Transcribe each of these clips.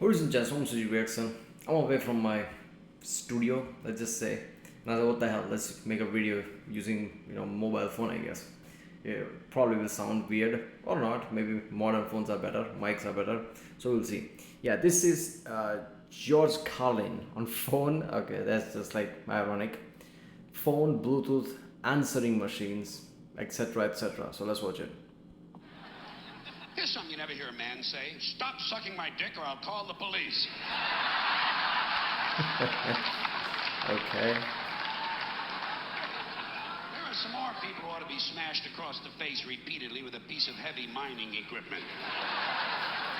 Ladies and gentlemen, this is Reaction. I'm away from my studio, let's just say. And I thought, what the hell, let's make a video using, mobile phone, I guess. Yeah, probably will sound weird or not. Maybe modern phones are better, mics are better. So we'll see. Yeah, this is George Carlin on phone. Okay, that's just like ironic. Phone, Bluetooth, answering machines, etc., etc. So let's watch it. Here's something you never hear a man say. Stop sucking my dick or I'll call the police. Okay. There are some more people who ought to be smashed across the face repeatedly with a piece of heavy mining equipment.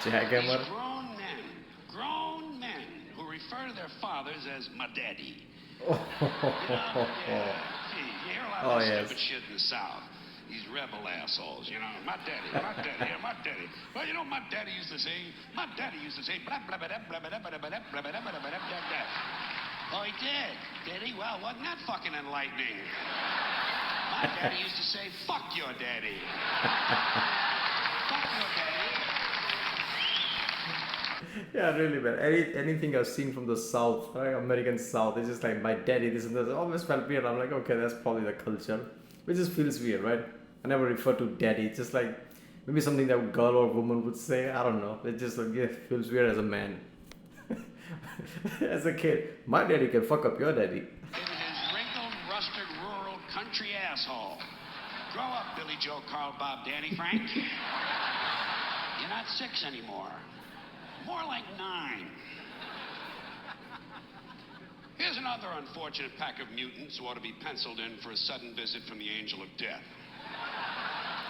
Jackhammer. These grown men who refer to their fathers as my daddy. Oh, Gee, you hear a lot oh of yes. stupid shit in the South. These rebel assholes, my daddy, yeah, my daddy. Well, you know what my daddy used to say? My daddy used to say, blah, blah, blah, blah, blah, blah, blah, blah, blah, blah, blah, blah, blah, blah. Oh, he did? Did he? Well, wasn't that fucking enlightening? My daddy used to say, fuck your daddy. Fuck your daddy. Yeah, really, man. Anything I've seen from the South, right? American South, it's just like my daddy, this and this. It always felt weird. I'm like, okay, that's probably the culture. It just feels weird, right? I never refer to daddy. It's just like maybe something that a girl or woman would say. I don't know. It just like yeah, feels weird as a man. As a kid, my daddy can fuck up your daddy. In his wrinkled, rusted, rural, country asshole. Grow up, Billy Joe, Carl, Bob, Danny, Frank. You're not 6 anymore. More like 9. Here's another unfortunate pack of mutants who ought to be penciled in for a sudden visit from the angel of death.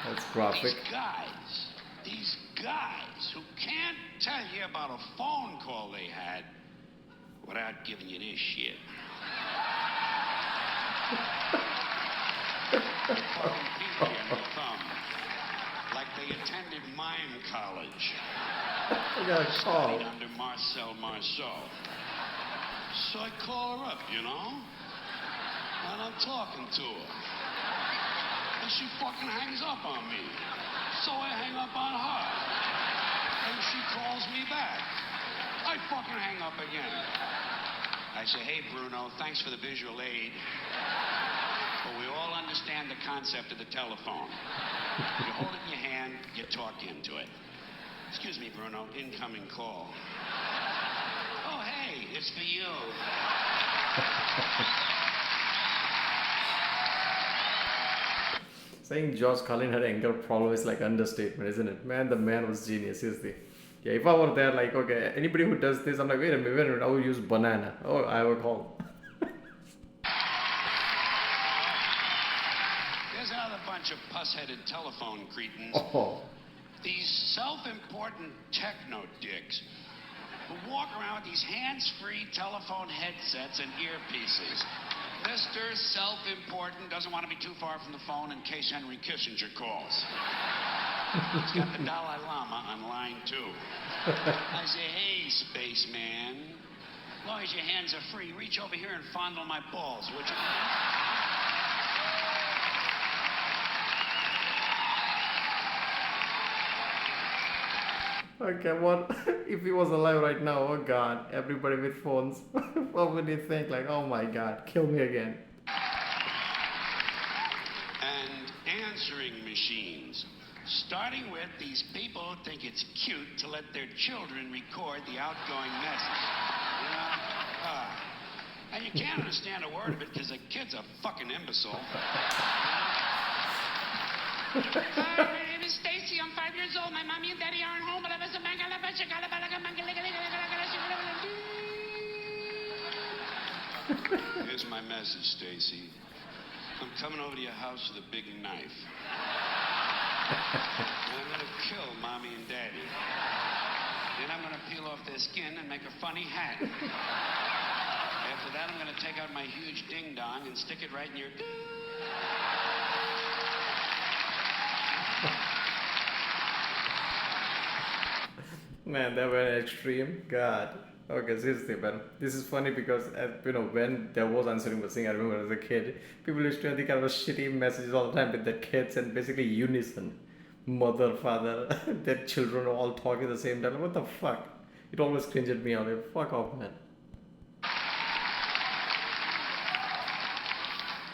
That's graphic. These guys who can't tell you about a phone call they had without giving you this shit. Falling pinky on the thumb, like they attended mime college. I got a call. Studied under Marcel Marceau. So I call her up, and I'm talking to her. And she fucking hangs up on me. So I hang up on her. And she calls me back. I fucking hang up again. I say, hey, Bruno, thanks for the visual aid. But we all understand the concept of the telephone. You hold it in your hand, you talk into it. Excuse me, Bruno, incoming call. Oh, hey, it's for you. Saying George Carlin had anger problem is like understatement, isn't it? Man, the man was genius, seriously. Yeah, if I were there, like, okay, anybody who does this, I'm like, wait a minute, I will use banana. Oh, I have a call. There's another bunch of puss-headed telephone cretins. Oh, These self-important techno dicks who walk around with these hands-free telephone headsets and earpieces. Mr. Self-Important doesn't want to be too far from the phone in case Henry Kissinger calls. He's got the Dalai Lama on line 2. I say, hey, spaceman, as long as your hands are free, reach over here and fondle my balls, would you? okay, what if he was alive right now? Oh god, everybody with phones. What would he think? Like, oh my god, kill me again. And answering machines. Starting with these people who think it's cute to let their children record the outgoing message. And you can't understand a word of it because the kid's a fucking imbecile. Hi, my name is Stacy. I'm 5 years old. My mommy and daddy aren't home, but I was a Here's my message, Stacy. I'm coming over to your house with a big knife. And I'm gonna kill mommy and daddy. Then I'm gonna peel off their skin and make a funny hat. After that, I'm gonna take out my huge ding-dong and stick it right in your... Man, that went extreme. God. Okay, seriously, man. This is funny because, when there was answering machine, I remember as a kid, people used to have the kind of shitty messages all the time with their kids and basically unison. Mother, father, their children all talking at the same time. What the fuck? It always cringed me out. Like, fuck off, man.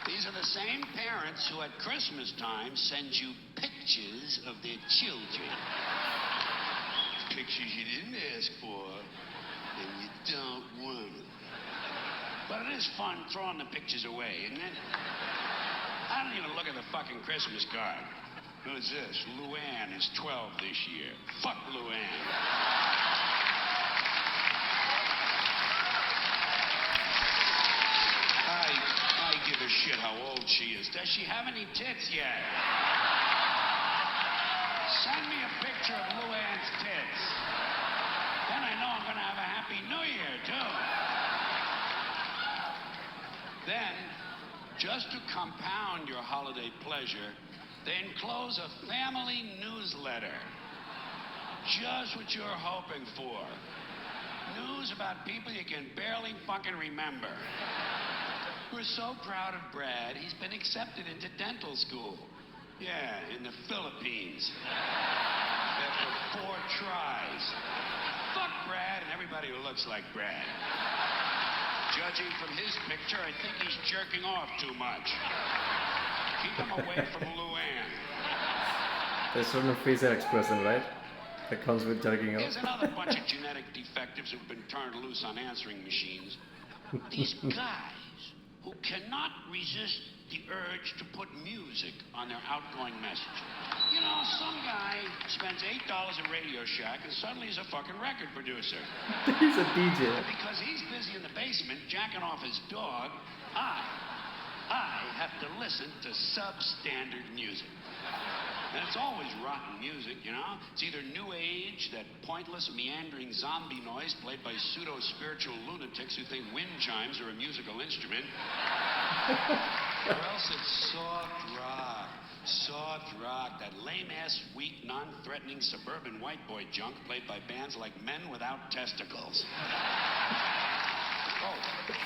These are the same parents who at Christmas time send you pictures of their children. Pictures you didn't ask for, and you don't want them. But it is fun throwing the pictures away, isn't it? I don't even look at the fucking Christmas card. Who's this? Luann is 12 this year. Fuck Luann. I give a shit how old she is. Does she have any tits yet? Send me a picture of Luann's tits. Then I know I'm going to have a happy New Year, too. Then, just to compound your holiday pleasure, they enclose a family newsletter. Just what you're hoping for. News about people you can barely fucking remember. We're so proud of Brad, he's been accepted into dental school. Yeah, in the Philippines. After 4 tries. Fuck Brad and everybody who looks like Brad. Judging from his picture, I think he's jerking off too much. Keep him away from Luann. There's certain facial expression, right? That comes with jerking Here's off. another bunch of genetic defectives who've been turned loose on answering machines. These guys who cannot resist the urge to put music on their outgoing message. You know, some guy spends $8 at Radio Shack and suddenly he's a fucking record producer. He's a DJ. And because he's busy in the basement jacking off his dog, I have to listen to substandard music. And it's always rotten music, you know? It's either new age, that pointless, meandering zombie noise played by pseudo-spiritual lunatics who think wind chimes are a musical instrument. Or else it's soft rock, that lame-ass, weak, non-threatening suburban white boy junk played by bands like Men Without Testicles. Oh,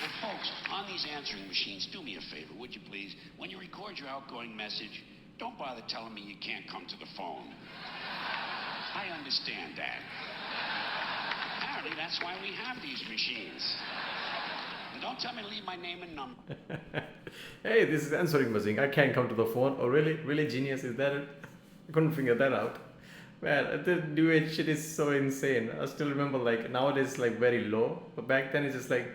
and folks, on these answering machines, do me a favor, would you please? When you record your outgoing message, don't bother telling me you can't come to the phone. I understand that. Apparently, that's why we have these machines. And don't tell me to leave my name and number. Hey, this is answering machine. I can't come to the phone. Oh, really? Really genius? Is that it? I couldn't figure that out. Man, the new age shit is so insane. I still remember, like, nowadays, like, very low. But back then, it's just like,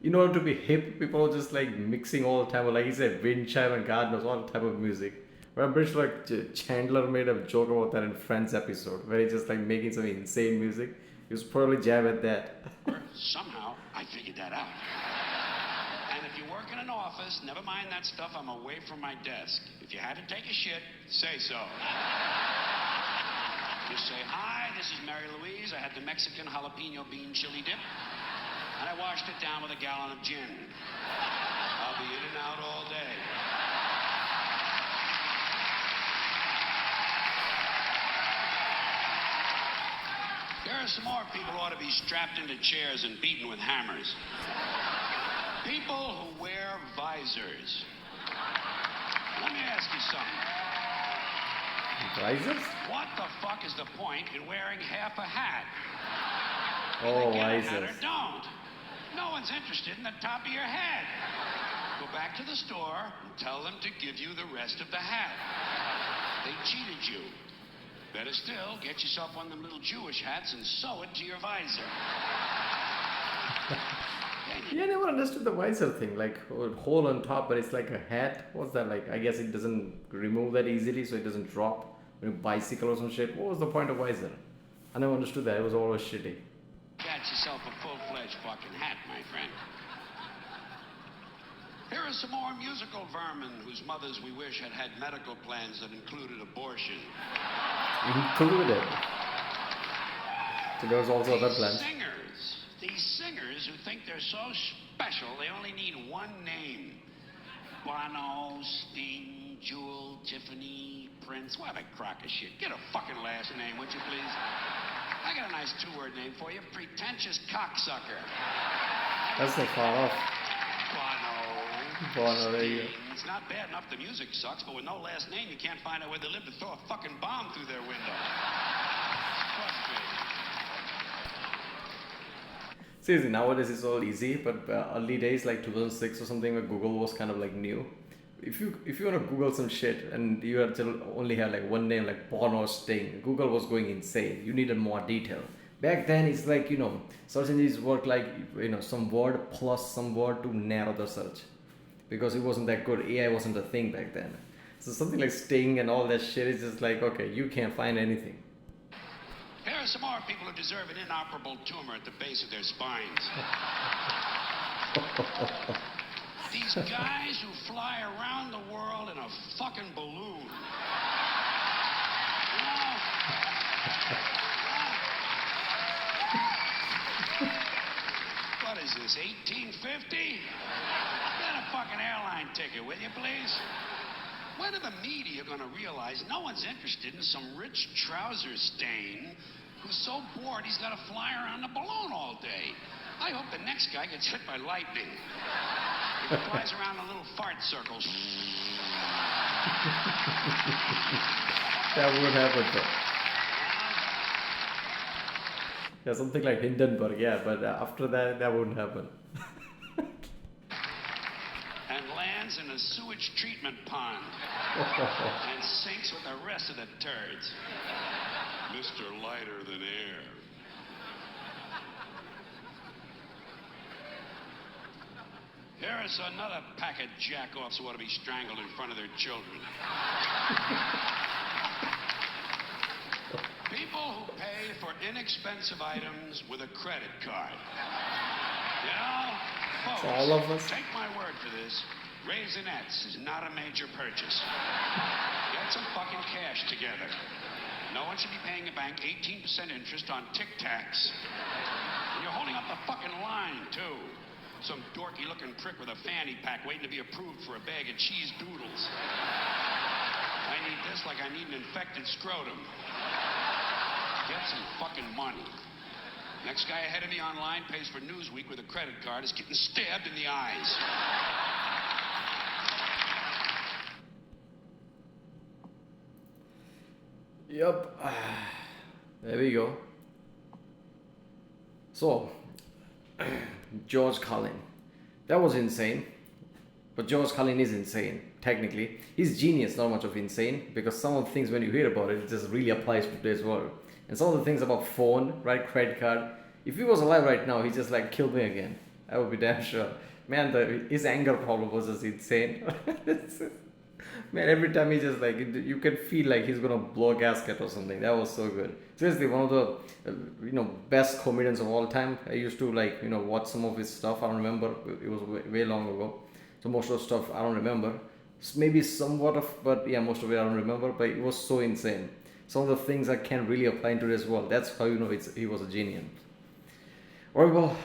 in order to be hip, people were just, like, mixing all the time. Like you said, wind chime and God knows all type of music. But I'm pretty sure, like, Chandler made a joke about that in Friends episode, where he's just, like, making some insane music. He was probably jab at that. Somehow, I figured that out. And if you work in an office, never mind that stuff, I'm away from my desk. If you had to take a shit, say so. Just say, hi, this is Mary Louise. I had the Mexican jalapeno bean chili dip, and I washed it down with a gallon of gin. I'll be in and out all day. There are some more people who ought to be strapped into chairs and beaten with hammers. People who wear visors. Let me ask you something. Visors? What the fuck is the point in wearing half a hat? Oh, Get a hat visors. or don't. No one's interested in the top of your head. Go back to the store and tell them to give you the rest of the hat. They cheated you. Better still, get yourself one of them little Jewish hats and sew it to your visor. Yeah, I never understood the visor thing. Like, a hole on top, but it's like a hat. What's that like? I guess it doesn't remove that easily, so it doesn't drop when you bicycle or some shit. What was the point of visor? I never understood that. It was always shitty. Got yourself a full-fledged fucking hat, my friend. Here are some more musical vermin whose mothers we wish had had medical plans that included abortion. Included. So there was also other plans. These singers who think they're so special, they only need one name. Bono, Sting, Jewel, Tiffany, Prince. What a crock of shit. Get a fucking last name, would you please? I got a nice 2-word name for you. Pretentious cocksucker. That's not far off. Bono, there you go. It's not bad enough the music sucks, but with no last name, you can't find out where they live to throw a fucking bomb through their window. Frustrating. Seriously, nowadays it's all easy, but early days like 2006 or something, where Google was kind of like new. If you want to Google some shit and you had to only had like one name like Born or Sting, Google was going insane. You needed more detail. Back then, it's like search engines work like some word plus some word to narrow the search, because it wasn't that good. AI wasn't a thing back then. So something like Sting and all that shit is just like, okay, you can't find anything. Here are some more people who deserve an inoperable tumor at the base of their spines. These guys who fly around the world in a fucking balloon. You know? What is this, 1850? Get a fucking airline ticket, will you, please? When are the media going to realize no one's interested in some rich trouser stain who's so bored he's got to fly around the balloon all day? I hope the next guy gets hit by lightning. He flies around in little fart circles. That would happen though. Yeah, something like Hindenburg, yeah, but after that wouldn't happen. And lands in a sewage treatment pond. And sinks with the rest of the turds. Mr. Lighter Than Air. Here is another pack of jack-offs who ought to be strangled in front of their children. People who pay for inexpensive items with a credit card. You know, folks, So all of us. take my word for this. Raisinets is not a major purchase. Get some fucking cash together. No one should be paying the bank 18% interest on Tic Tacs. And you're holding up the fucking line, too. Some dorky-looking prick with a fanny pack waiting to be approved for a bag of cheese doodles. I need this like I need an infected scrotum. Get some fucking money. Next guy ahead of me online pays for Newsweek with a credit card is getting stabbed in the eyes. Yep. There we go. So, George Carlin. That was insane. But George Carlin is insane, technically. He's genius, not much of insane, because some of the things when you hear about it, it just really applies to today's world. And some of the things about phone, right, credit card, if he was alive right now, he'd just like kill me again. I would be damn sure. Man, his anger problem was just insane. Man, every time he just like, you can feel like he's gonna blow a gasket or something. That was so good. Seriously, one of the best comedians of all time. I used to like watch some of his stuff. I don't remember. It was way long ago. So most of the stuff I don't remember. Maybe somewhat of, but yeah, most of it I don't remember. But it was so insane. Some of the things I can really apply into this world. That's how he was a genius. Alright, well,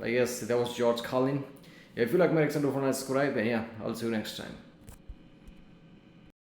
I guess that was George Carlin. If you like my accent, don't forget to subscribe. And yeah, I'll see you next time.